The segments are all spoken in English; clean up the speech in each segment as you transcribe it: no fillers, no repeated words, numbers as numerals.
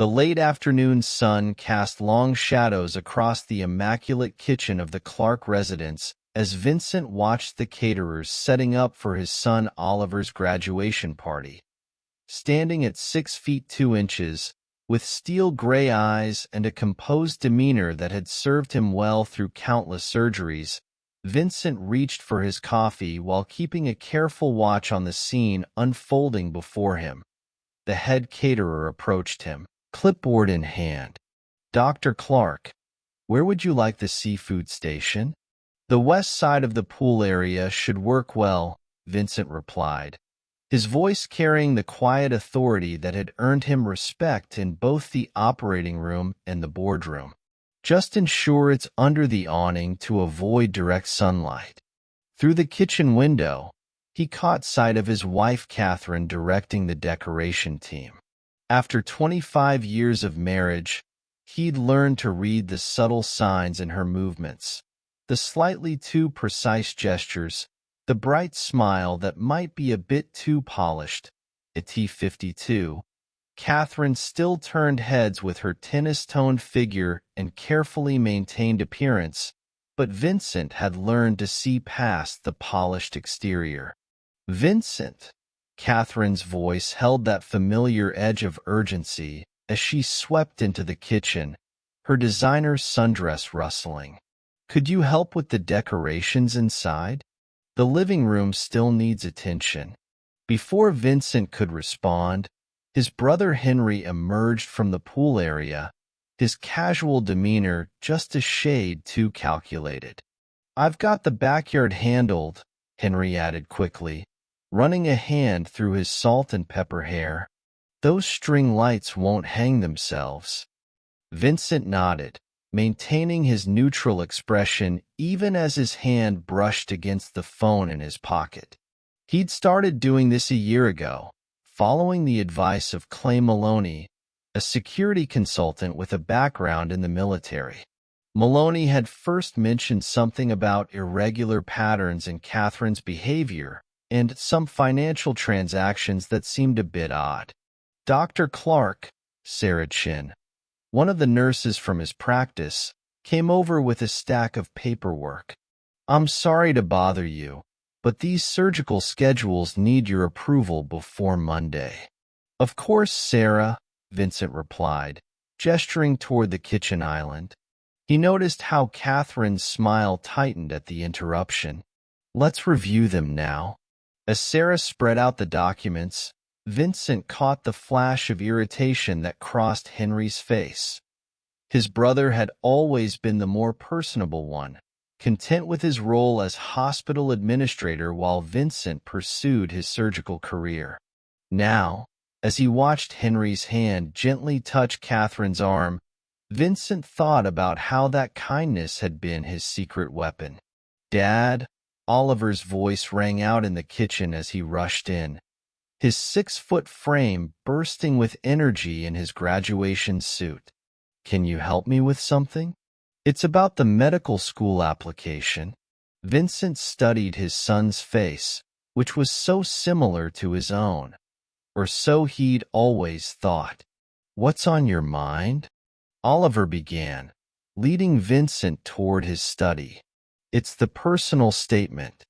The late afternoon sun cast long shadows across the immaculate kitchen of the Clark residence as Vincent watched the caterers setting up for his son Oliver's graduation party. Standing at 6 feet 2 inches, with steel gray eyes and a composed demeanor that had served him well through countless surgeries, Vincent reached for his coffee while keeping a careful watch on the scene unfolding before him. The head caterer approached him, clipboard in hand. "Dr. Clark, where would you like the seafood station?" "The west side of the pool area should work well," Vincent replied, his voice carrying the quiet authority that had earned him respect in both the operating room and the boardroom. "Just ensure it's under the awning to avoid direct sunlight." Through the kitchen window, he caught sight of his wife Catherine directing the decoration team. After 25 years of marriage, he'd learned to read the subtle signs in her movements, the slightly too precise gestures, the bright smile that might be a bit too polished. At T52, Catherine still turned heads with her tennis-toned figure and carefully maintained appearance, but Vincent had learned to see past the polished exterior. "Vincent," Catherine's voice held that familiar edge of urgency as she swept into the kitchen, her designer sundress rustling. "Could you help with the decorations inside? The living room still needs attention." Before Vincent could respond, his brother Henry emerged from the pool area, his casual demeanor just a shade too calculated. "I've got the backyard handled," Henry added quickly, running a hand through his salt and pepper hair. "Those string lights won't hang themselves." Vincent nodded, maintaining his neutral expression even as his hand brushed against the phone in his pocket. He'd started doing this a year ago, following the advice of Clay Maloney, a security consultant with a background in the military. Maloney had first mentioned something about irregular patterns in Catherine's behavior and some financial transactions that seemed a bit odd. Dr. Clark, Sarah Chin, one of the nurses from his practice, came over with a stack of paperwork. "I'm sorry to bother you, but these surgical schedules need your approval before Monday." "Of course, Sarah," Vincent replied, gesturing toward the kitchen island. He noticed how Catherine's smile tightened at the interruption. "Let's review them now." As Sarah spread out the documents, Vincent caught the flash of irritation that crossed Henry's face. His brother had always been the more personable one, content with his role as hospital administrator while Vincent pursued his surgical career. Now, as he watched Henry's hand gently touch Catherine's arm, Vincent thought about how that kindness had been his secret weapon. "Dad," Oliver's voice rang out in the kitchen as he rushed in, his 6-foot frame bursting with energy in his graduation suit. "Can you help me with something?" "It's about the medical school application." Vincent studied his son's face, which was so similar to his own, or so he'd always thought. "What's on your mind?" Oliver began, leading Vincent toward his study. "It's the personal statement.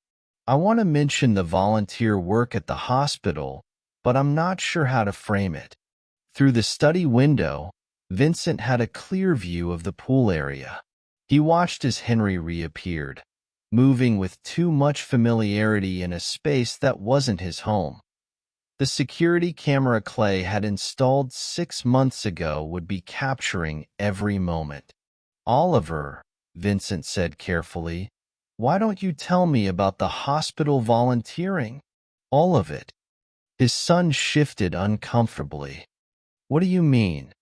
I want to mention the volunteer work at the hospital, but I'm not sure how to frame it." Through the study window, Vincent had a clear view of the pool area. He watched as Henry reappeared, moving with too much familiarity in a space that wasn't his home. The security camera Clay had installed 6 months ago would be capturing every moment. "Oliver," Vincent said carefully, "why don't you tell me about the hospital volunteering?" "All of it." His son shifted uncomfortably. "What do you mean?"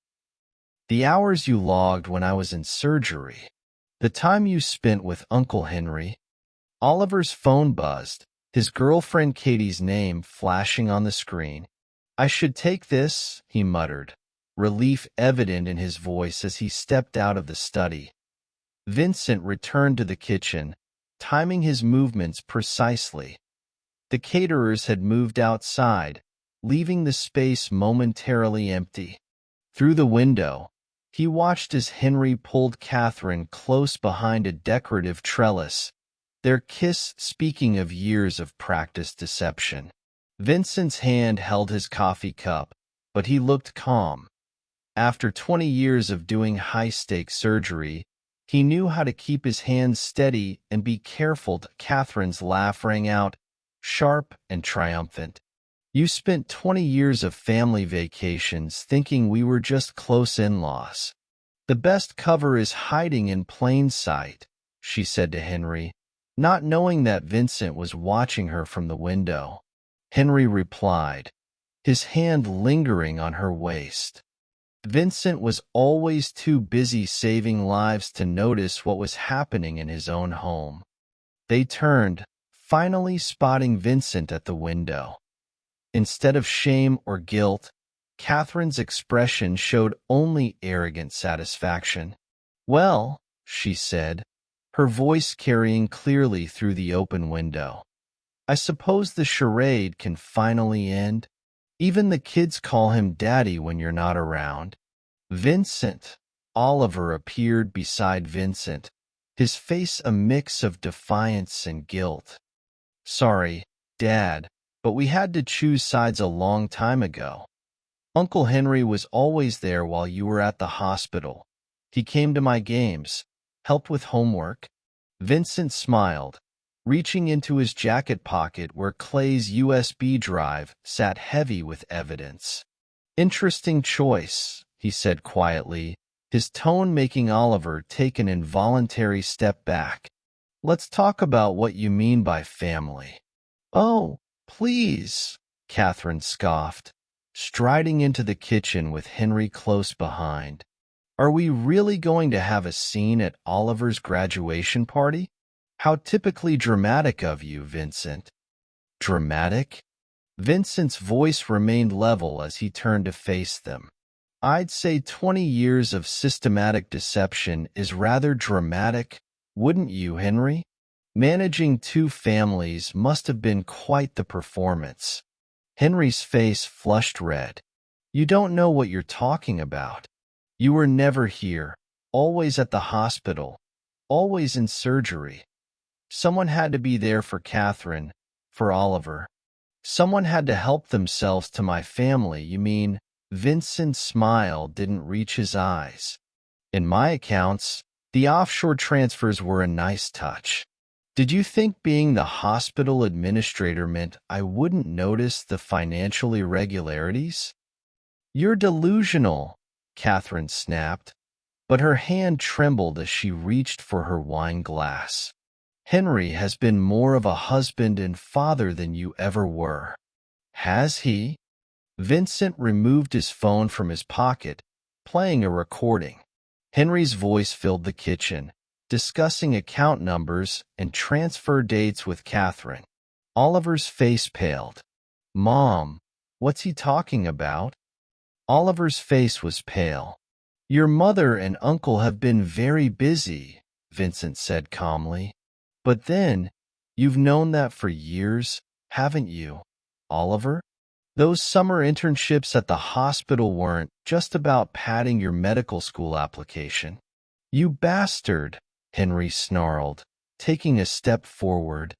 "The hours you logged when I was in surgery. The time you spent with Uncle Henry." Oliver's phone buzzed, his girlfriend Katie's name flashing on the screen. "I should take this," he muttered, relief evident in his voice as he stepped out of the study. Vincent returned to the kitchen, timing his movements precisely. The caterers had moved outside, leaving the space momentarily empty. Through the window, he watched as Henry pulled Catherine close behind a decorative trellis, their kiss speaking of years of practiced deception. Vincent's hand held his coffee cup, but he looked calm. After 20 years of doing high-stakes surgery, he knew how to keep his hands steady and be careful. Catherine's laugh rang out, sharp and triumphant. You spent 20 years of family vacations thinking we were just close in-laws. The best cover is hiding in plain sight, she said to Henry, not knowing that Vincent was watching her from the window. Henry replied, his hand lingering on her waist. Vincent was always too busy saving lives to notice what was happening in his own home. They turned, finally spotting Vincent at the window. Instead of shame or guilt, Catherine's expression showed only arrogant satisfaction. Well, she said, her voice carrying clearly through the open window. I suppose the charade can finally end. Even the kids call him Daddy when you're not around. Vincent. Oliver appeared beside Vincent, his face a mix of defiance and guilt. Sorry, Dad, but we had to choose sides a long time ago. Uncle Henry was always there while you were at the hospital. He came to my games, helped with homework. Vincent smiled, reaching into his jacket pocket where Clay's USB drive sat heavy with evidence. Interesting choice, he said quietly, his tone making Oliver take an involuntary step back. Let's talk about what you mean by family. Oh, please, Catherine scoffed, striding into the kitchen with Henry close behind. Are we really going to have a scene at Oliver's graduation party? How typically dramatic of you, Vincent. Dramatic? Vincent's voice remained level as he turned to face them. I'd say 20 years of systematic deception is rather dramatic, wouldn't you, Henry? Managing two families must have been quite the performance. Henry's face flushed red. You don't know what you're talking about. You were never here, always at the hospital, always in surgery. Someone had to be there for Catherine, for Oliver. Someone had to help themselves to my family, you mean? Vincent's smile didn't reach his eyes. In my accounts, the offshore transfers were a nice touch. Did you think being the hospital administrator meant I wouldn't notice the financial irregularities? You're delusional, Catherine snapped, but her hand trembled as she reached for her wine glass. Henry has been more of a husband and father than you ever were. Has he? Vincent removed his phone from his pocket, playing a recording. Henry's voice filled the kitchen, discussing account numbers and transfer dates with Catherine. Oliver's face paled. Mom, what's he talking about? Oliver's face was pale. Your mother and uncle have been very busy, Vincent said calmly. But then, you've known that for years, haven't you, Oliver? Those summer internships at the hospital weren't just about padding your medical school application. You bastard, Henry snarled, taking a step forward.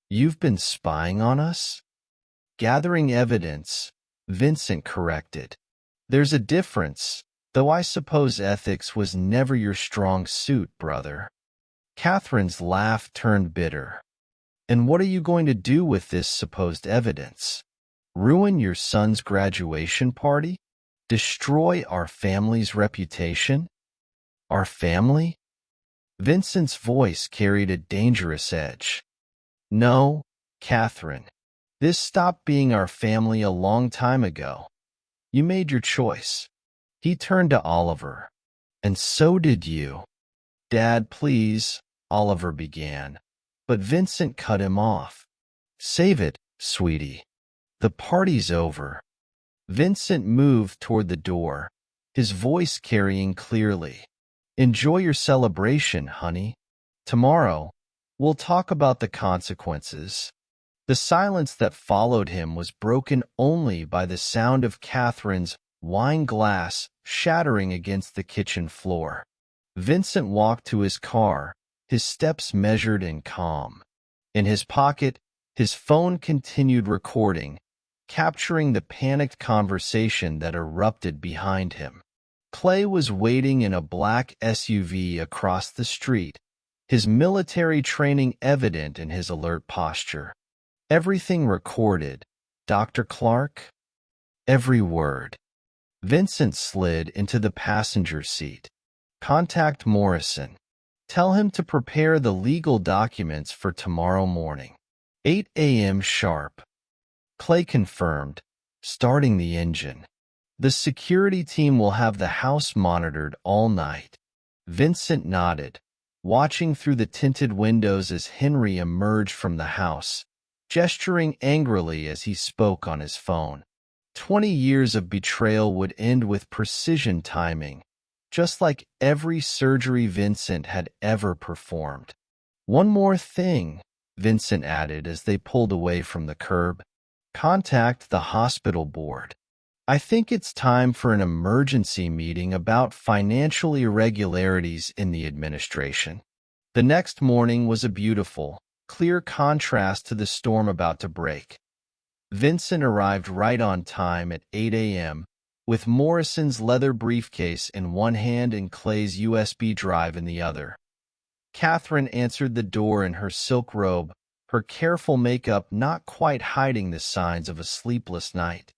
You've been spying on us? Gathering evidence, Vincent corrected. There's a difference, though I suppose ethics was never your strong suit, brother. Catherine's laugh turned bitter. And what are you going to do with this supposed evidence? Ruin your son's graduation party? Destroy our family's reputation? Our family? Vincent's voice carried a dangerous edge. No, Catherine. This stopped being our family a long time ago. You made your choice. He turned to Oliver. And so did you. Dad, please, Oliver began, but Vincent cut him off. Save it, sweetie. The party's over. Vincent moved toward the door, his voice carrying clearly. Enjoy your celebration, honey. Tomorrow, we'll talk about the consequences. The silence that followed him was broken only by the sound of Catherine's wine glass shattering against the kitchen floor. Vincent walked to his car, his steps measured and calm. In his pocket, his phone continued recording, capturing the panicked conversation that erupted behind him. Clay was waiting in a black SUV across the street, his military training evident in his alert posture. Everything recorded. Dr. Clark? Every word. Vincent slid into the passenger seat. Contact Morrison. Tell him to prepare the legal documents for tomorrow morning. 8 a.m. sharp. Clay confirmed, starting the engine. The security team will have the house monitored all night. Vincent nodded, watching through the tinted windows as Henry emerged from the house, gesturing angrily as he spoke on his phone. 20 years of betrayal would end with precision timing, just like every surgery Vincent had ever performed. One more thing, Vincent added as they pulled away from the curb. Contact the hospital board. I think it's time for an emergency meeting about financial irregularities in the administration. The next morning was a beautiful, clear contrast to the storm about to break. Vincent arrived right on time at 8 a.m., with Morrison's leather briefcase in one hand and Clay's USB drive in the other. Catherine answered the door in her silk robe, her careful makeup not quite hiding the signs of a sleepless night.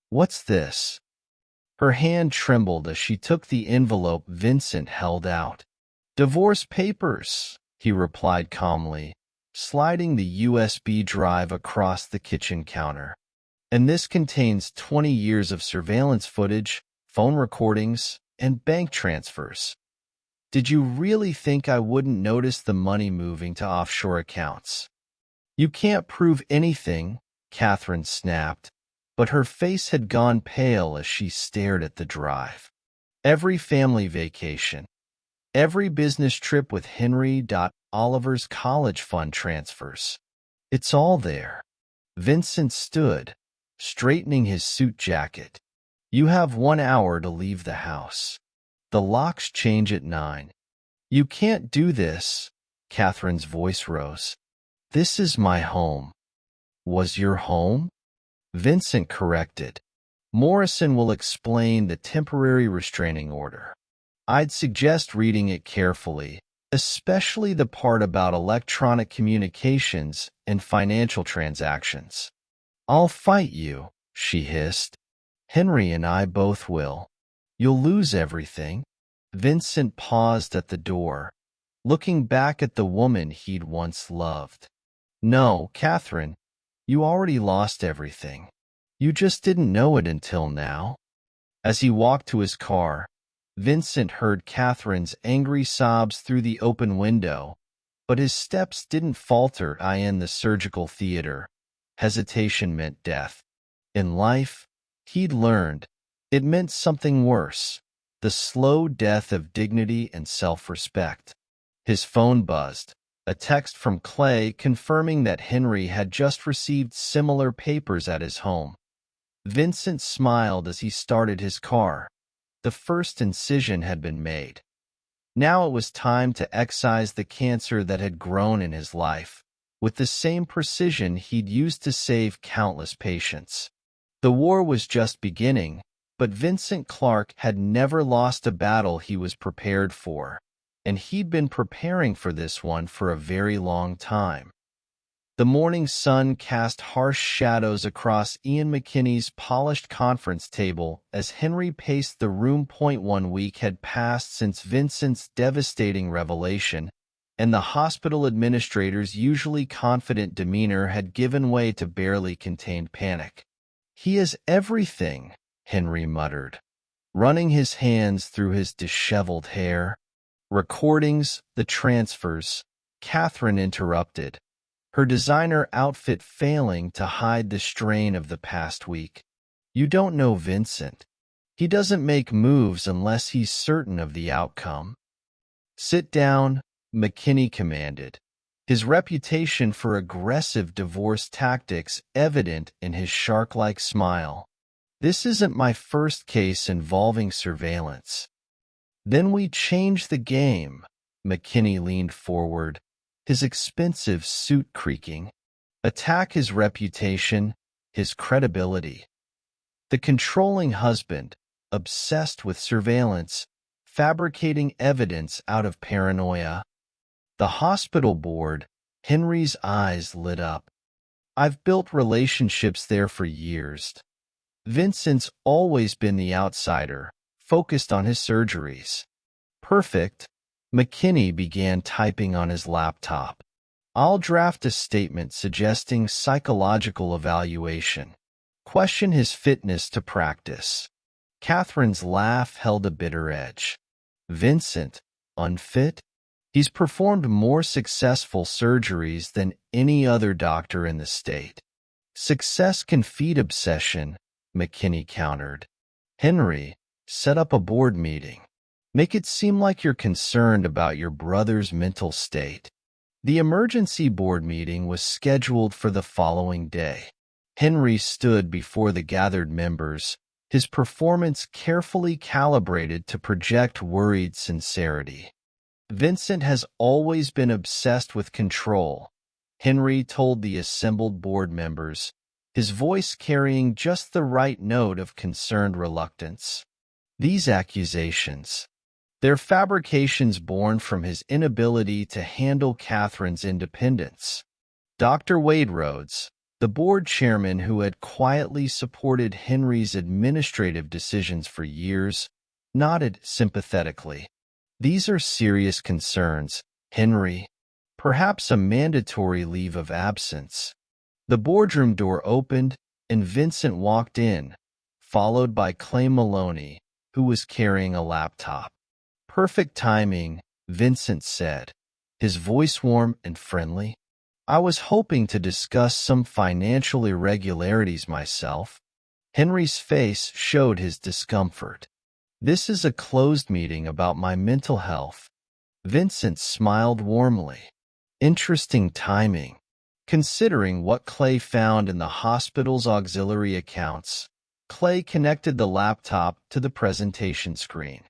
"What's this?" Her hand trembled as she took the envelope Vincent held out. "Divorce papers," he replied calmly, sliding the USB drive across the kitchen counter. "And this contains 20 years of surveillance footage, phone recordings, and bank transfers. Did you really think I wouldn't notice the money moving to offshore accounts?" "You can't prove anything," Catherine snapped, but her face had gone pale as she stared at the drive. Every family vacation, every business trip with Henry. Oliver's college fund transfers. It's all there. Vincent stood, straightening his suit jacket. "You have 1 hour to leave the house. The locks change at 9. "You can't do this," Catherine's voice rose. "This is my home." "Was your home?" Vincent corrected. "Morrison will explain the temporary restraining order. I'd suggest reading it carefully, especially the part about electronic communications and financial transactions." "I'll fight you," she hissed. "Henry and I both will. You'll lose everything." Vincent paused at the door, looking back at the woman he'd once loved. "No, Catherine, you already lost everything. You just didn't know it until now." As he walked to his car, Vincent heard Catherine's angry sobs through the open window, but his steps didn't falter. In the surgical theater, hesitation meant death. In life, he'd learned, it meant something worse, the slow death of dignity and self-respect. His phone buzzed, a text from Clay confirming that Henry had just received similar papers at his home. Vincent smiled as he started his car. The first incision had been made. Now it was time to excise the cancer that had grown in his life, with the same precision he'd used to save countless patients. The war was just beginning, but Vincent Clark had never lost a battle he was prepared for, and he'd been preparing for this one for a very long time. The morning sun cast harsh shadows across Ian McKinney's polished conference table as Henry paced the room. 1 week had passed since Vincent's devastating revelation, and the hospital administrator's usually confident demeanor had given way to barely contained panic. "He has everything," Henry muttered, running his hands through his disheveled hair. "Recordings, the transfers," Catherine interrupted, her designer outfit failing to hide the strain of the past week. "You don't know Vincent. He doesn't make moves unless he's certain of the outcome." "Sit down," McKinney commanded, his reputation for aggressive divorce tactics evident in his shark-like smile. This isn't my first case involving surveillance. Then we change the game. McKinney leaned forward, his expensive suit creaking. Attack his reputation, his credibility. The controlling husband, obsessed with surveillance, fabricating evidence out of paranoia. The hospital board, Henry's eyes lit up. I've built relationships there for years. Vincent's always been the outsider, focused on his surgeries. Perfect. McKinney began typing on his laptop. I'll draft a statement suggesting psychological evaluation. Question his fitness to practice. Catherine's laugh held a bitter edge. Vincent, unfit? He's performed more successful surgeries than any other doctor in the state. Success can feed obsession, McKinney countered. Henry, set up a board meeting. Make it seem like you're concerned about your brother's mental state. The emergency board meeting was scheduled for the following day. Henry stood before the gathered members, his performance carefully calibrated to project worried sincerity. Vincent has always been obsessed with control, Henry told the assembled board members, his voice carrying just the right note of concerned reluctance. These accusations, they're fabrications born from his inability to handle Catherine's independence. Dr. Wade Rhodes, the board chairman who had quietly supported Henry's administrative decisions for years, nodded sympathetically. These are serious concerns, Henry. Perhaps a mandatory leave of absence. The boardroom door opened, and Vincent walked in, followed by Clay Maloney, who was carrying a laptop. Perfect timing, Vincent said, his voice warm and friendly. I was hoping to discuss some financial irregularities myself. Henry's face showed his discomfort. This is a closed meeting about my mental health. Vincent smiled warmly. Interesting timing, considering what Clay found in the hospital's auxiliary accounts. Clay connected the laptop to the presentation screen.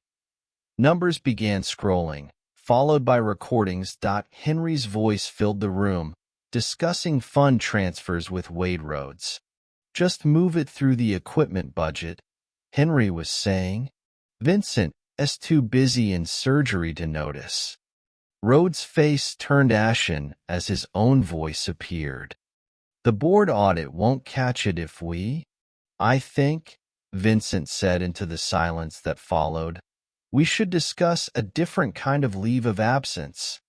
Numbers began scrolling, followed by recordings. Henry's voice filled the room, discussing fund transfers with Wade Rhodes. Just move it through the equipment budget, Henry was saying. Vincent is too busy in surgery to notice. Rhodes' face turned ashen as his own voice appeared. The board audit won't catch it if we... I think, Vincent said into the silence that followed, we should discuss a different kind of leave of absence.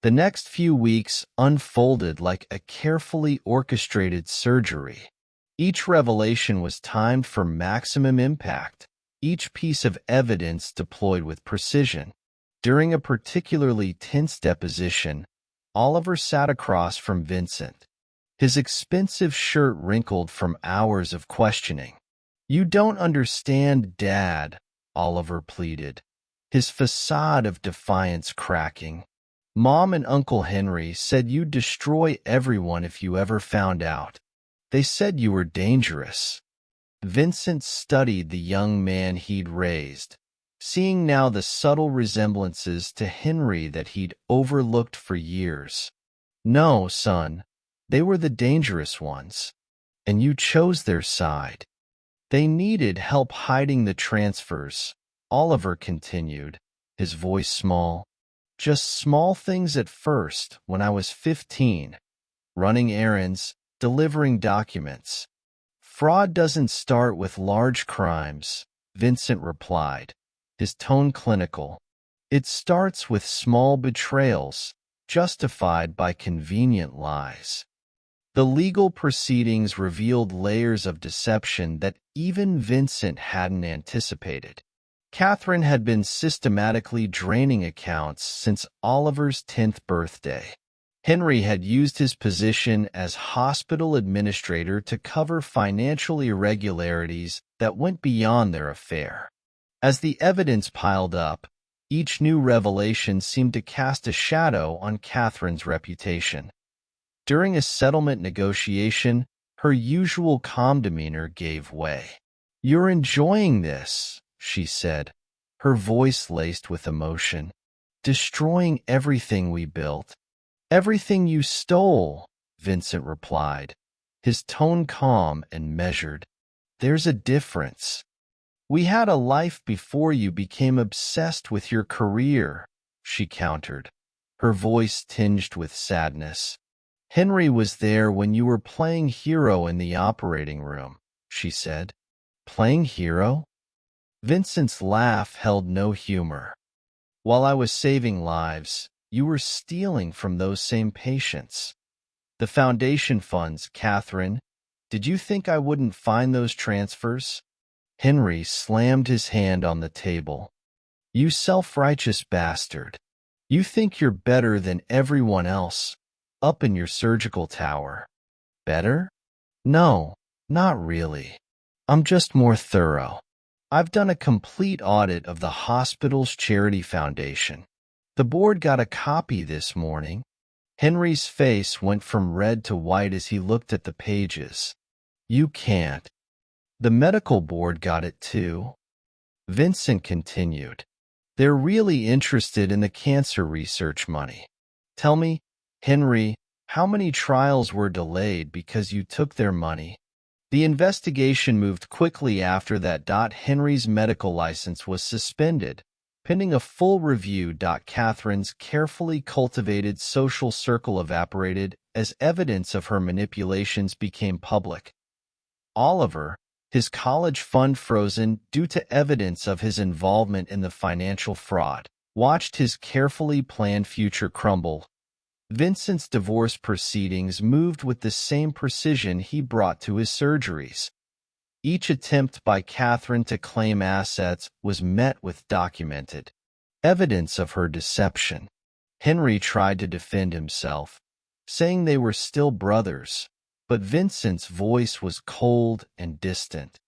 The next few weeks unfolded like a carefully orchestrated surgery. Each revelation was timed for maximum impact, each piece of evidence deployed with precision. During a particularly tense deposition, Oliver sat across from Vincent, his expensive shirt wrinkled from hours of questioning. You don't understand, Dad, Oliver pleaded, his facade of defiance cracking. Mom and Uncle Henry said you'd destroy everyone if you ever found out. They said you were dangerous. Vincent studied the young man he'd raised, seeing now the subtle resemblances to Henry that he'd overlooked for years. No, son, they were the dangerous ones, and you chose their side. They needed help hiding the transfers, Oliver continued, his voice small. Just small things at first, when I was 15, running errands, delivering documents. Fraud doesn't start with large crimes, Vincent replied, his tone clinical. It starts with small betrayals, justified by convenient lies. The legal proceedings revealed layers of deception that even Vincent hadn't anticipated. Catherine had been systematically draining accounts since Oliver's 10th birthday. Henry had used his position as hospital administrator to cover financial irregularities that went beyond their affair. As the evidence piled up, each new revelation seemed to cast a shadow on Catherine's reputation. During a settlement negotiation, her usual calm demeanor gave way. "You're enjoying this," she said, her voice laced with emotion. "Destroying everything we built." "Everything you stole," Vincent replied, his tone calm and measured. "There's a difference. We had a life before you became obsessed with your career," she countered, her voice tinged with sadness. "Henry was there when you were playing hero in the operating room," she said. "Playing hero?" Vincent's laugh held no humor. "While I was saving lives, you were stealing from those same patients. The foundation funds, Catherine. Did you think I wouldn't find those transfers?" Henry slammed his hand on the table. "You self-righteous bastard. You think you're better than everyone else, up in your surgical tower." "Better? No, not really. I'm just more thorough. I've done a complete audit of the hospital's charity foundation. The board got a copy this morning." Henry's face went from red to white as he looked at the pages. "You can't. The medical board got it too." Vincent continued. "They're really interested in the cancer research money. Tell me, Henry, how many trials were delayed because you took their money?" The investigation moved quickly after that. Henry's medical license was suspended, pending a full review. Catherine's carefully cultivated social circle evaporated as evidence of her manipulations became public. Oliver, his college fund frozen due to evidence of his involvement in the financial fraud, watched his carefully planned future crumble. Vincent's divorce proceedings moved with the same precision he brought to his surgeries. Each attempt by Catherine to claim assets was met with documented evidence of her deception. Henry tried to defend himself, saying they were still brothers, but Vincent's voice was cold and distant.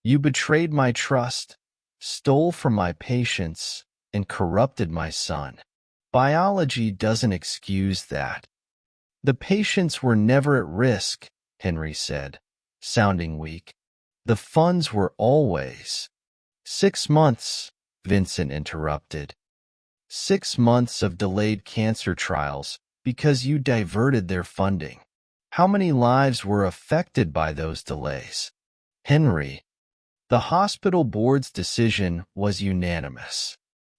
"You betrayed my trust, stole from my patients, and corrupted my son. Biology doesn't excuse that." "The patients were never at risk," Henry said, sounding weak. "The funds were always." 6 months, Vincent interrupted. 6 months of delayed cancer trials because you diverted their funding. How many lives were affected by those delays? Henry. The hospital board's decision was unanimous.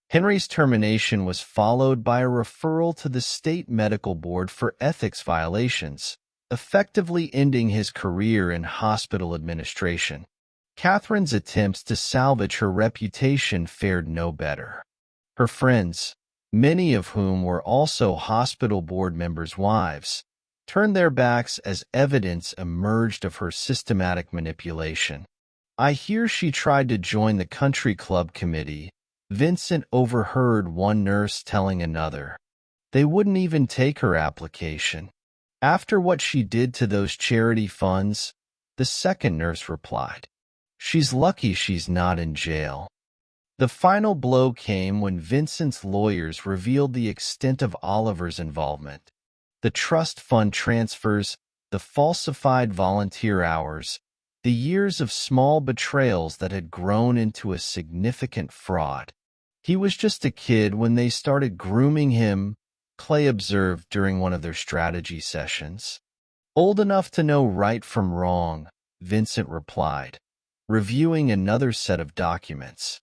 Henry's termination was followed by a referral to the state medical board for ethics violations, effectively ending his career in hospital administration. Catherine's attempts to salvage her reputation fared no better. Her friends, many of whom were also hospital board members' wives, turned their backs as evidence emerged of her systematic manipulation. "I hear she tried to join the country club committee," Vincent overheard one nurse telling another. "They wouldn't even take her application. After what she did to those charity funds," the second nurse replied. "She's lucky she's not in jail." The final blow came when Vincent's lawyers revealed the extent of Oliver's involvement. The trust fund transfers, the falsified volunteer hours, the years of small betrayals that had grown into a significant fraud. "He was just a kid when they started grooming him," Clay observed during one of their strategy sessions. "Old enough to know right from wrong," Vincent replied, reviewing another set of documents.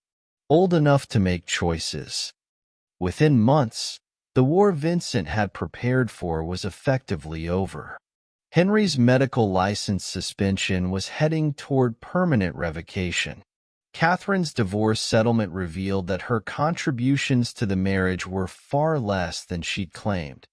"Old enough to make choices." Within months, the war Vincent had prepared for was effectively over. Henry's medical license suspension was heading toward permanent revocation. Catherine's divorce settlement revealed that her contributions to the marriage were far less than she'd claimed.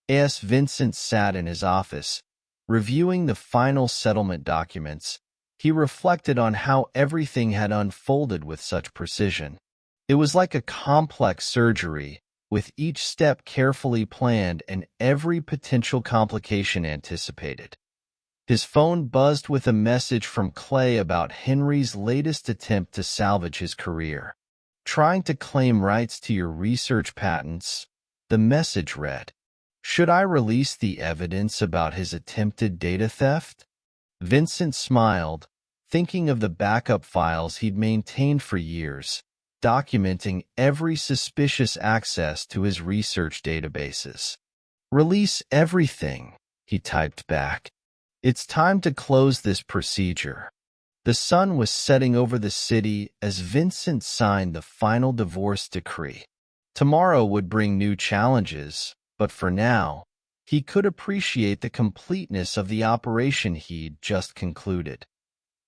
As Vincent sat in his office, reviewing the final settlement documents, he reflected on how everything had unfolded with such precision. It was like a complex surgery, with each step carefully planned and every potential complication anticipated. His phone buzzed with a message from Clay about Henry's latest attempt to salvage his career. "Trying to claim rights to your research patents," the message read. "Should I release the evidence about his attempted data theft?" Vincent smiled, thinking of the backup files he'd maintained for years, documenting every suspicious access to his research databases. "Release everything," he typed back. "It's time to close this procedure." The sun was setting over the city as Vincent signed the final divorce decree. Tomorrow would bring new challenges, but for now, he could appreciate the completeness of the operation he'd just concluded.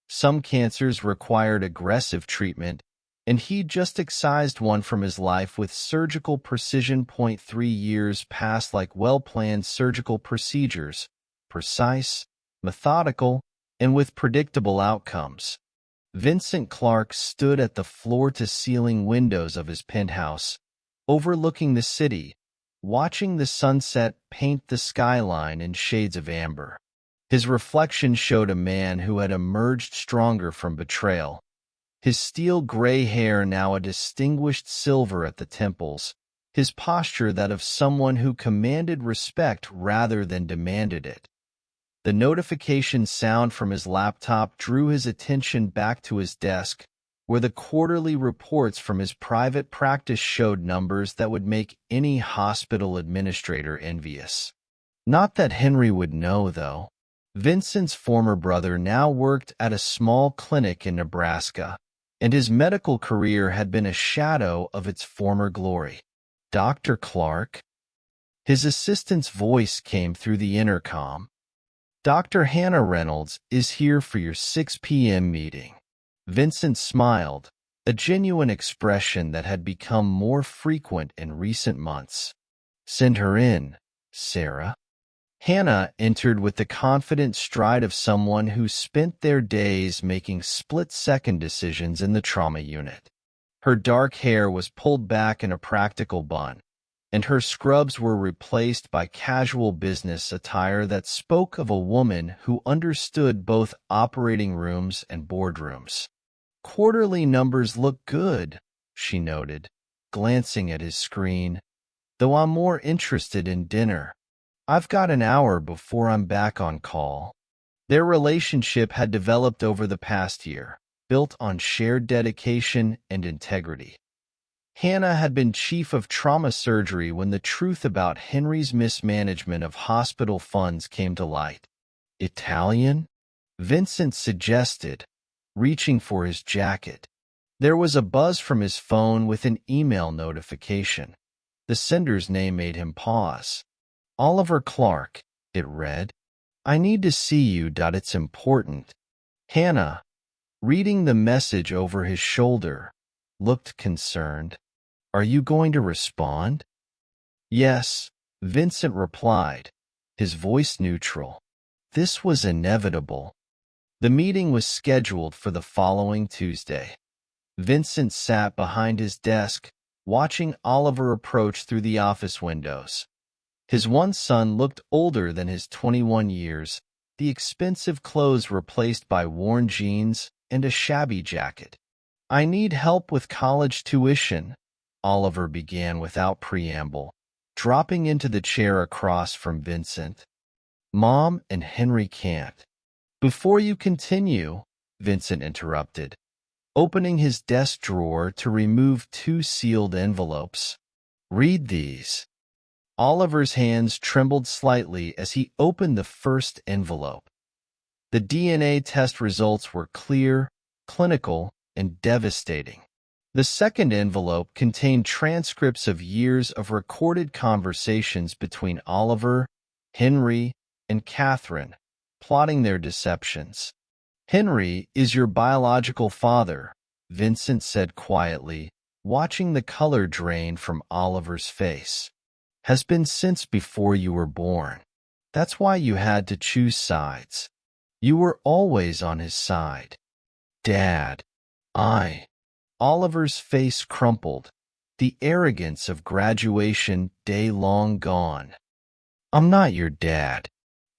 Some cancers required aggressive treatment, and he'd just excised one from his life with surgical precision. 3 years passed like well-planned surgical procedures, precise, methodical, and with predictable outcomes. Vincent Clark stood at the floor-to-ceiling windows of his penthouse, overlooking the city, watching the sunset paint the skyline in shades of amber. His reflection showed a man who had emerged stronger from betrayal, his steel-gray hair now a distinguished silver at the temples, his posture that of someone who commanded respect rather than demanded it. The notification sound from his laptop drew his attention back to his desk, where the quarterly reports from his private practice showed numbers that would make any hospital administrator envious. Not that Henry would know, though. Vincent's former brother now worked at a small clinic in Nebraska, and his medical career had been a shadow of its former glory. "Dr. Clark?" His assistant's voice came through the intercom. "Dr. Hannah Reynolds is here for your 6 p.m. meeting." Vincent smiled, a genuine expression that had become more frequent in recent months. "Send her in, Sarah." Hannah entered with the confident stride of someone who spent their days making split-second decisions in the trauma unit. Her dark hair was pulled back in a practical bun, and her scrubs were replaced by casual business attire that spoke of a woman who understood both operating rooms and boardrooms. "Quarterly numbers look good," she noted, glancing at his screen, "though I'm more interested in dinner. I've got an hour before I'm back on call." Their relationship had developed over the past year, built on shared dedication and integrity. Hannah had been chief of trauma surgery when the truth about Henry's mismanagement of hospital funds came to light. "Italian?" Vincent suggested, reaching for his jacket. There was a buzz from his phone with an email notification. The sender's name made him pause. "Oliver Clark," it read. "I need to see you. It's important." Hannah, reading the message over his shoulder, looked concerned. "Are you going to respond?" "Yes," Vincent replied, his voice neutral. This was inevitable. The meeting was scheduled for the following Tuesday. Vincent sat behind his desk, watching Oliver approach through the office windows. His one son looked older than his 21 years, the expensive clothes replaced by worn jeans and a shabby jacket. "I need help with college tuition," Oliver began without preamble, dropping into the chair across from Vincent. "Mom and Henry can't." "Before you continue," Vincent interrupted, opening his desk drawer to remove 2 sealed envelopes. "Read these." Oliver's hands trembled slightly as he opened the first envelope. The DNA test results were clear, clinical, and devastating. The second envelope contained transcripts of years of recorded conversations between Oliver, Henry, and Catherine, plotting their deceptions. "Henry is your biological father," Vincent said quietly, watching the color drain from Oliver's face. "Has been since before you were born. That's why you had to choose sides. You were always on his side." "Dad, Oliver's face crumpled, the arrogance of graduation day long gone. "I'm not your dad.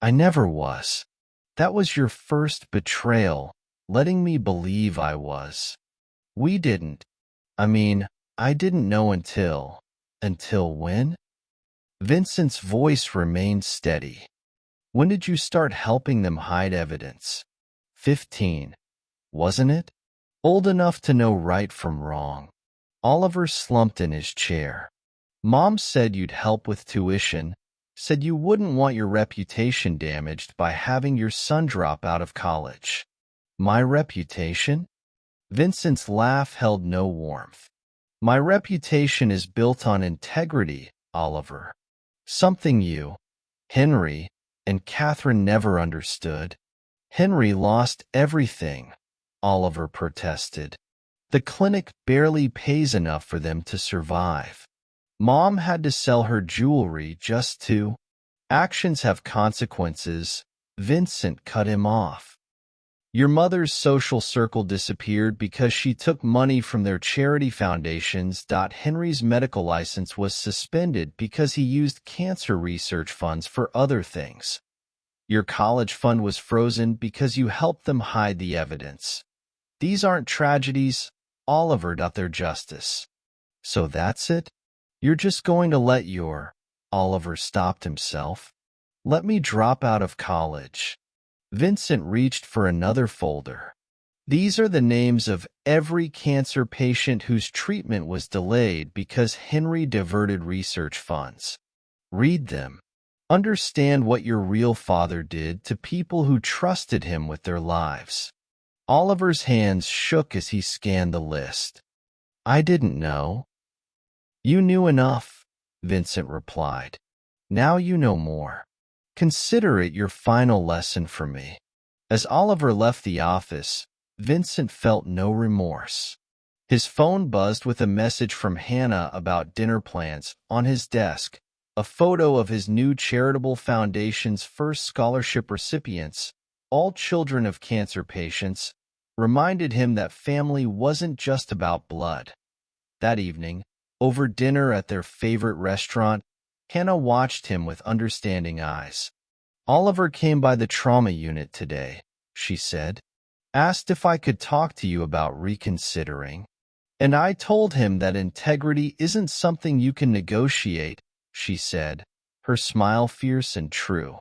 I never was. That was your first betrayal, letting me believe I was. We didn't. I didn't know until when?" Vincent's voice remained steady. "When did you start helping them hide evidence?" 15. wasn't it? Old enough to know right from wrong. Oliver slumped in his chair. Mom said you'd help with tuition, said you wouldn't want your reputation damaged by having your son drop out of college. My reputation? Vincent's laugh held no warmth. My reputation is built on integrity, Oliver. Something you, Henry, and Catherine never understood. Henry lost everything, Oliver protested. The clinic barely pays enough for them to survive. Mom had to sell her jewelry just to. Actions have consequences. Vincent cut him off. Your mother's social circle disappeared because she took money from their charity foundations. Henry's medical license was suspended because he used cancer research funds for other things. Your college fund was frozen because you helped them hide the evidence. These aren't tragedies, Oliver. They're justice. So that's it? You're just going to let your... Oliver stopped himself. Let me drop out of college. Vincent reached for another folder. These are the names of every cancer patient whose treatment was delayed because Henry diverted research funds. Read them. Understand what your real father did to people who trusted him with their lives. Oliver's hands shook as he scanned the list. I didn't know. You knew enough, Vincent replied. Now you know more. Consider it your final lesson for me. As Oliver left the office, Vincent felt no remorse. His phone buzzed with a message from Hannah about dinner plans. On his desk, a photo of his new charitable foundation's first scholarship recipients, all children of cancer patients, reminded him that family wasn't just about blood. That evening, over dinner at their favorite restaurant, Hannah watched him with understanding eyes. Oliver came by the trauma unit today, she said. Asked if I could talk to you about reconsidering. And I told him that integrity isn't something you can negotiate, she said, her smile fierce and true.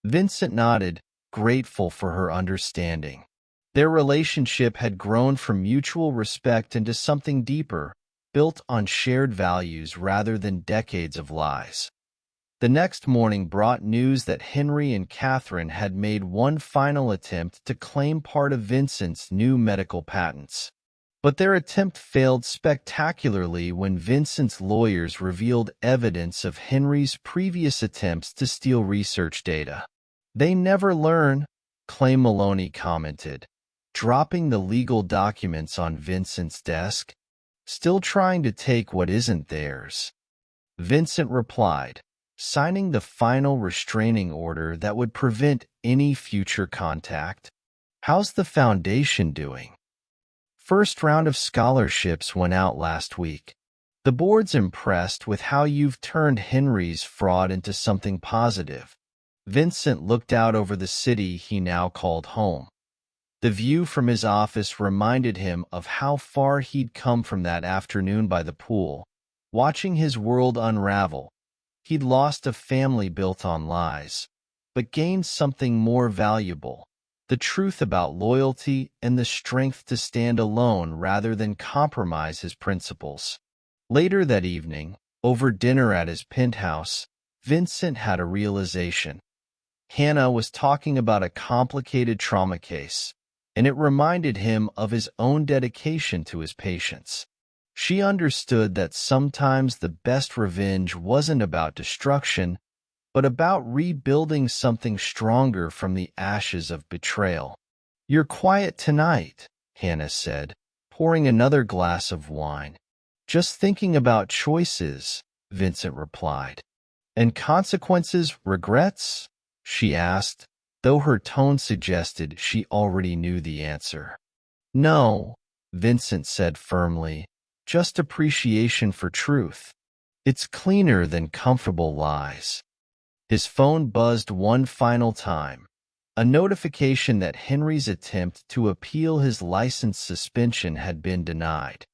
Vincent nodded, grateful for her understanding. Their relationship had grown from mutual respect into something deeper, built on shared values rather than decades of lies. The next morning brought news that Henry and Catherine had made one final attempt to claim part of Vincent's new medical patents. But their attempt failed spectacularly when Vincent's lawyers revealed evidence of Henry's previous attempts to steal research data. They never learn, Clay Maloney commented, dropping the legal documents on Vincent's desk. Still trying to take what isn't theirs. Vincent replied, signing the final restraining order that would prevent any future contact. How's the foundation doing? First round of scholarships went out last week. The board's impressed with how you've turned Henry's fraud into something positive. Vincent looked out over the city he now called home. The view from his office reminded him of how far he'd come from that afternoon by the pool, watching his world unravel. He'd lost a family built on lies, but gained something more valuable, the truth about loyalty and the strength to stand alone rather than compromise his principles. Later that evening, over dinner at his penthouse, Vincent had a realization. Hannah was talking about a complicated trauma case, and it reminded him of his own dedication to his patients. She understood that sometimes the best revenge wasn't about destruction, but about rebuilding something stronger from the ashes of betrayal. You're quiet tonight, Hannah said, pouring another glass of wine. Just thinking about choices, Vincent replied. And consequences, regrets? She asked, though her tone suggested she already knew the answer. No, Vincent said firmly, just appreciation for truth. It's cleaner than comfortable lies. His phone buzzed one final time, a notification that Henry's attempt to appeal his license suspension had been denied.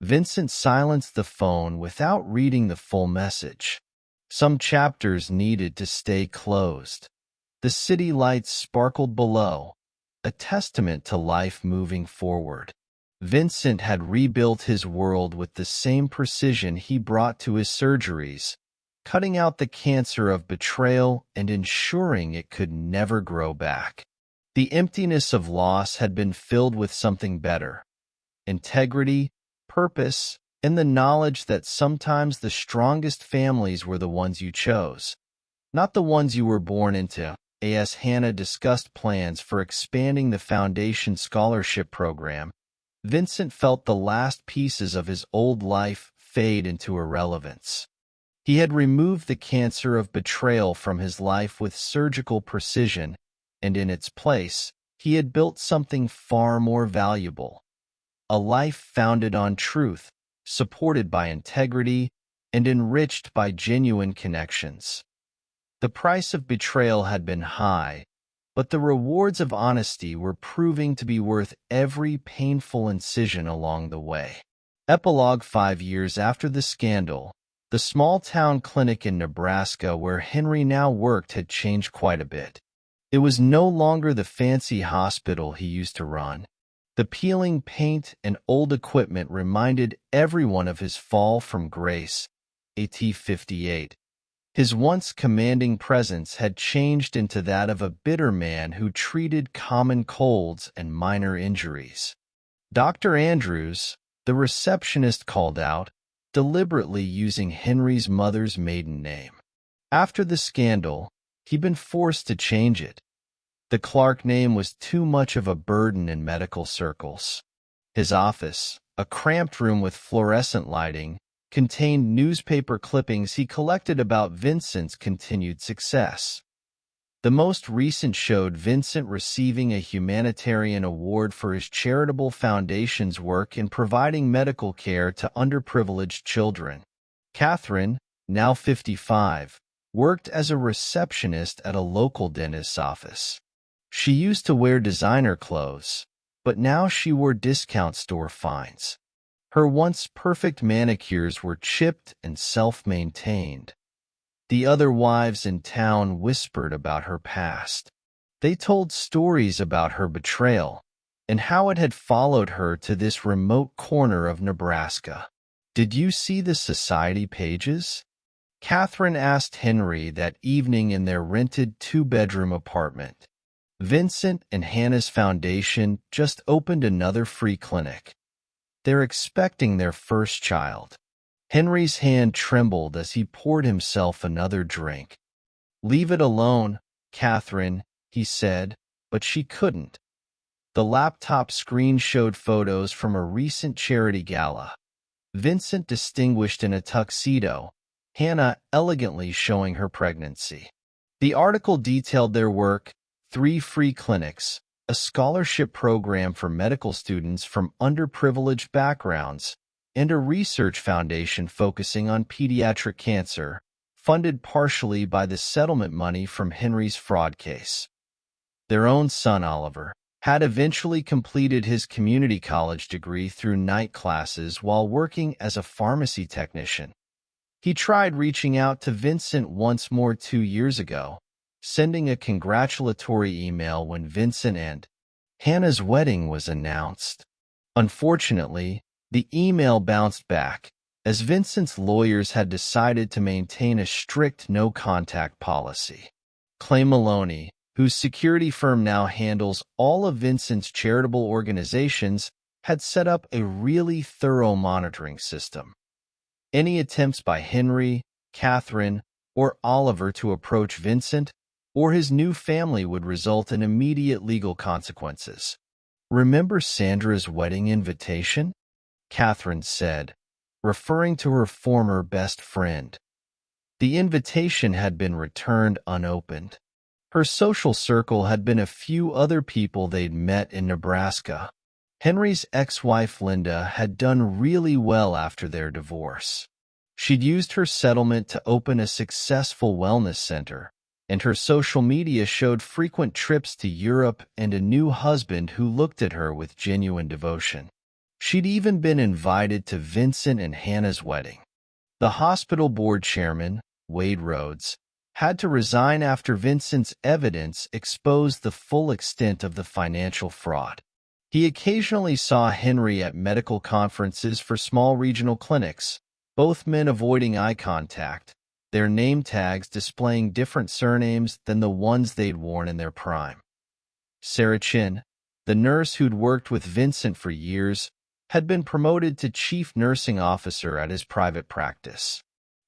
Vincent silenced the phone without reading the full message. Some chapters needed to stay closed. The city lights sparkled below, a testament to life moving forward. Vincent had rebuilt his world with the same precision he brought to his surgeries, cutting out the cancer of betrayal and ensuring it could never grow back. The emptiness of loss had been filled with something better: integrity, purpose, and the knowledge that sometimes the strongest families were the ones you chose, not the ones you were born into. As Hannah discussed plans for expanding the Foundation Scholarship Program, Vincent felt the last pieces of his old life fade into irrelevance. He had removed the cancer of betrayal from his life with surgical precision, and in its place, he had built something far more valuable: a life founded on truth, supported by integrity, and enriched by genuine connections. The price of betrayal had been high, but the rewards of honesty were proving to be worth every painful incision along the way. Epilogue: 5 years after the scandal, the small-town clinic in Nebraska where Henry now worked had changed quite a bit. It was no longer the fancy hospital he used to run. The peeling paint and old equipment reminded everyone of his fall from grace. At 58. His once commanding presence had changed into that of a bitter man who treated common colds and minor injuries. Dr. Andrews, the receptionist, called out, deliberately using Henry's mother's maiden name. After the scandal, he'd been forced to change it. The Clark name was too much of a burden in medical circles. His office, a cramped room with fluorescent lighting, contained newspaper clippings he collected about Vincent's continued success. The most recent showed Vincent receiving a humanitarian award for his charitable foundation's work in providing medical care to underprivileged children. Catherine, now 55, worked as a receptionist at a local dentist's office. She used to wear designer clothes, but now she wore discount store finds. Her once perfect manicures were chipped and self-maintained. The other wives in town whispered about her past. They told stories about her betrayal and how it had followed her to this remote corner of Nebraska. "Did you see the society pages?" Catherine asked Henry that evening in their rented 2-bedroom apartment. "Vincent and Hannah's foundation just opened another free clinic. They're expecting their first child." Henry's hand trembled as he poured himself another drink. "Leave it alone, Catherine," he said, but she couldn't. The laptop screen showed photos from a recent charity gala. Vincent distinguished in a tuxedo, Hannah elegantly showing her pregnancy. The article detailed their work: 3 free clinics, a scholarship program for medical students from underprivileged backgrounds, and a research foundation focusing on pediatric cancer, funded partially by the settlement money from Henry's fraud case. Their own son, Oliver, had eventually completed his community college degree through night classes while working as a pharmacy technician. He tried reaching out to Vincent once more 2 years ago, sending a congratulatory email when Vincent and Hannah's wedding was announced. Unfortunately, the email bounced back, as Vincent's lawyers had decided to maintain a strict no-contact policy. Clay Maloney, whose security firm now handles all of Vincent's charitable organizations, had set up a really thorough monitoring system. Any attempts by Henry, Catherine, or Oliver to approach Vincent or his new family would result in immediate legal consequences. "Remember Sandra's wedding invitation?" Catherine said, referring to her former best friend. The invitation had been returned unopened. Her social circle had been a few other people they'd met in Nebraska. Henry's ex-wife Linda had done really well after their divorce. She'd used her settlement to open a successful wellness center, and her social media showed frequent trips to Europe and a new husband who looked at her with genuine devotion. She'd even been invited to Vincent and Hannah's wedding. The hospital board chairman, Wade Rhodes, had to resign after Vincent's evidence exposed the full extent of the financial fraud. He occasionally saw Henry at medical conferences for small regional clinics, both men avoiding eye contact, their name tags displaying different surnames than the ones they'd worn in their prime. Sarah Chin, the nurse who'd worked with Vincent for years, had been promoted to chief nursing officer at his private practice.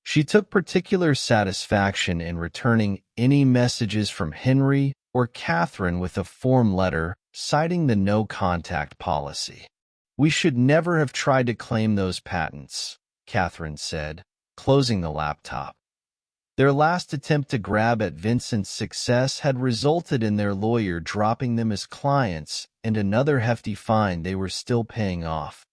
She took particular satisfaction in returning any messages from Henry or Catherine with a form letter citing the no-contact policy. "We should never have tried to claim those patents," Catherine said, closing the laptop. Their last attempt to grab at Vincent's success had resulted in their lawyer dropping them as clients and another hefty fine they were still paying off.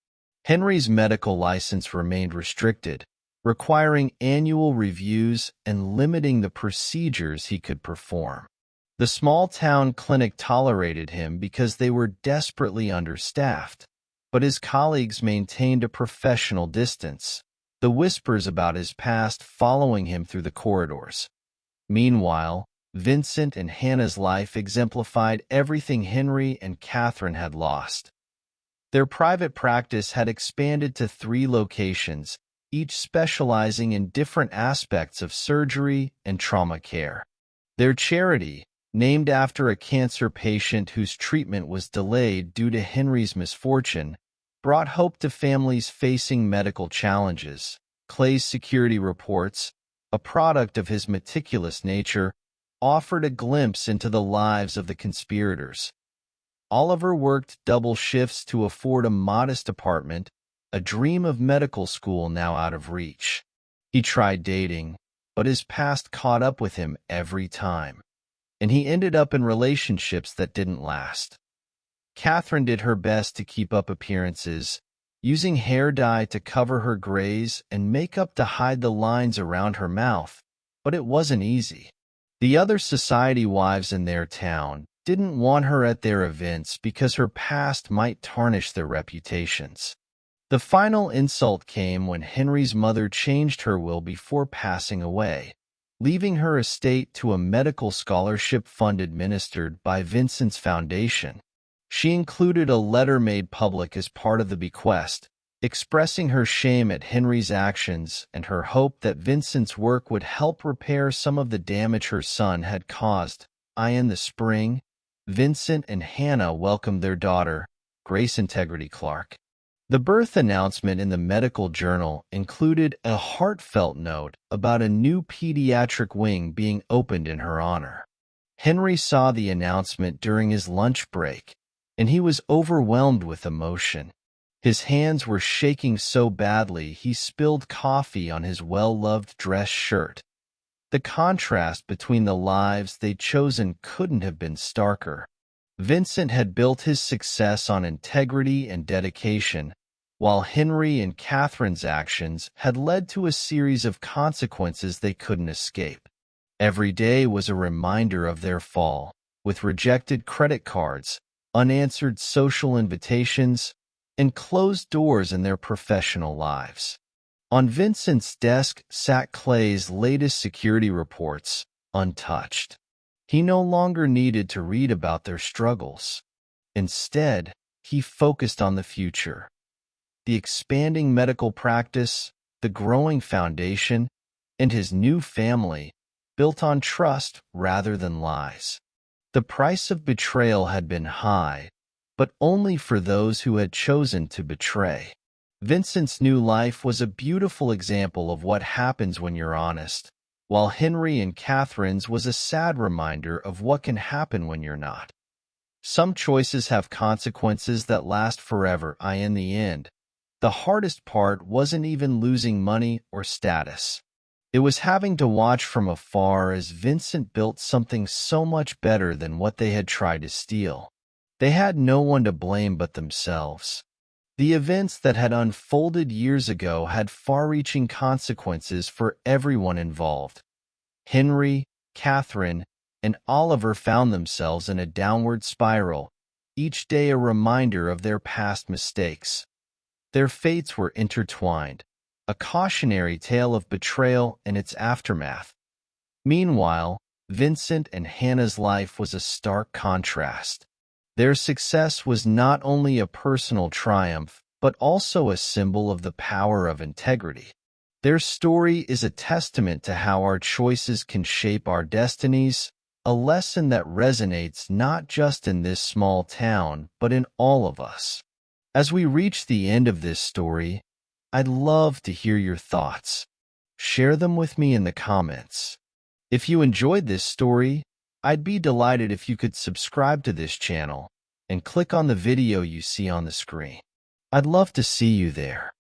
Henry's medical license remained restricted, requiring annual reviews and limiting the procedures he could perform. The small-town clinic tolerated him because they were desperately understaffed, but his colleagues maintained a professional distance, the whispers about his past following him through the corridors. Meanwhile, Vincent and Hannah's life exemplified everything Henry and Catherine had lost. Their private practice had expanded to 3 locations, each specializing in different aspects of surgery and trauma care. Their charity, named after a cancer patient whose treatment was delayed due to Henry's misfortune, brought hope to families facing medical challenges. Clay's security reports, a product of his meticulous nature, offered a glimpse into the lives of the conspirators. Oliver worked double shifts to afford a modest apartment, a dream of medical school now out of reach. He tried dating, but his past caught up with him every time, and he ended up in relationships that didn't last. Catherine did her best to keep up appearances, using hair dye to cover her grays and makeup to hide the lines around her mouth, but it wasn't easy. The other society wives in their town didn't want her at their events because her past might tarnish their reputations. The final insult came when Henry's mother changed her will before passing away, leaving her estate to a medical scholarship fund administered by Vincent's foundation. She included a letter made public as part of the bequest, expressing her shame at Henry's actions and her hope that Vincent's work would help repair some of the damage her son had caused. In the spring, Vincent and Hannah welcomed their daughter, Grace Integrity Clark. The birth announcement in the medical journal included a heartfelt note about a new pediatric wing being opened in her honor. Henry saw the announcement during his lunch break, and he was overwhelmed with emotion. His hands were shaking so badly he spilled coffee on his well-loved dress shirt. The contrast between the lives they'd chosen couldn't have been starker. Vincent had built his success on integrity and dedication, while Henry and Catherine's actions had led to a series of consequences they couldn't escape. Every day was a reminder of their fall, with rejected credit cards, unanswered social invitations, and closed doors in their professional lives. On Vincent's desk sat Clay's latest security reports, untouched. He no longer needed to read about their struggles. Instead, he focused on the future. The expanding medical practice, the growing foundation, and his new family, built on trust rather than lies. The price of betrayal had been high, but only for those who had chosen to betray. Vincent's new life was a beautiful example of what happens when you're honest, while Henry and Catherine's was a sad reminder of what can happen when you're not. Some choices have consequences that last forever. In the end, the hardest part wasn't even losing money or status. It was having to watch from afar as Vincent built something so much better than what they had tried to steal. They had no one to blame but themselves. The events that had unfolded years ago had far-reaching consequences for everyone involved. Henry, Catherine, and Oliver found themselves in a downward spiral, each day a reminder of their past mistakes. Their fates were intertwined, a cautionary tale of betrayal and its aftermath. Meanwhile, Vincent and Hannah's life was a stark contrast. Their success was not only a personal triumph, but also a symbol of the power of integrity. Their story is a testament to how our choices can shape our destinies, a lesson that resonates not just in this small town, but in all of us. As we reach the end of this story, I'd love to hear your thoughts. Share them with me in the comments. If you enjoyed this story, I'd be delighted if you could subscribe to this channel and click on the video you see on the screen. I'd love to see you there.